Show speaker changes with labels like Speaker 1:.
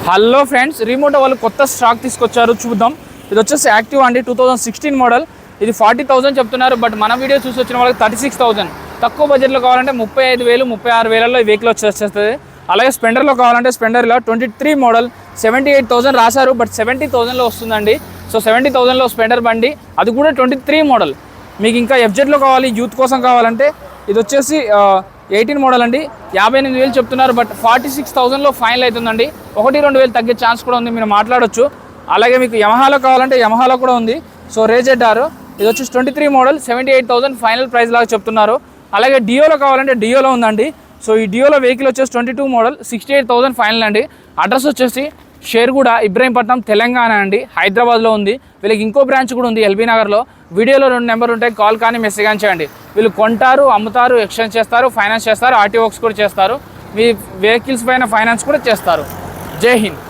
Speaker 1: Hello friends, remote వాళ్ళు కొత్త stock తీసుకొచ్చారు, చూద్దాం. ఇది వచ్చేసి యాక్టివ్ అండి, 2016 మోడల్. ఇది 40,000 చెప్తున్నారు, బట్ మన వీడియో చూసి వచ్చిన వాళ్ళకి 36,000. తక్కువ బడ్జెట్లో కావాలంటే 35,000, 36,000లో ఈ వెహికల్ వచ్చేస్తుంది. అలాగే స్పెండర్లో కావాలంటే స్పెండర్లో 23 మోడల్ 78,000 రాశారు, బట్ 70,000లో వస్తుందండి. సో 70,000లో స్పెండర్ బండి, అది కూడా 23 మోడల్. మీకు ఇంకా ఎఫ్జెడ్లో కావాలి, యూత్ కోసం కావాలంటే ఇది వచ్చేసి 18 మోడల్ అండి, 58,000 చెప్తున్నారు, బట్ 46,000లో ఫైనల్ అవుతుందండి. 1-2 తగ్గే ఛాన్స్ కూడా ఉంది, మీరు మాట్లాడొచ్చు. అలాగే మీకు యమహాలో కావాలంటే యమహాలో కూడా ఉంది. సో రేజెడ్ఆర్ ఇది వచ్చేసి 23 మోడల్ 78,000 ఫైనల్ ప్రైస్ లాగా చెప్తున్నారు. అలాగే డియోలో కావాలంటే డియోలో ఉందండి. సో ఈ డియోలో వెహికల్ వచ్చేసి 22 మోడల్ 68,000 ఫైనల్ అండి. అడ్రస్ వచ్చేసి షేర్గూడ, ఇబ్రహీంపట్నం, తెలంగాణ అండి, హైదరాబాద్లో ఉంది. వీళ్ళకి ఇంకో బ్రాంచ్ కూడా ఉంది ఎల్బీ నగర్లో. వీడియోలో 2 నెంబర్ ఉంటాయి, కాల్ కానీ మెసేజ్ కానీ చేయండి. వీళ్ళు కొంటారు, అమ్ముతారు, ఎక్స్చేంజ్ చేస్తారు, ఫైనాన్స్ చేస్తారు, ఆర్టీ వర్క్స్ కూడా చేస్తారు. మీ వెహికల్స్ పైన ఫైనాన్స్ కూడా చేస్తారు. జై హింద్.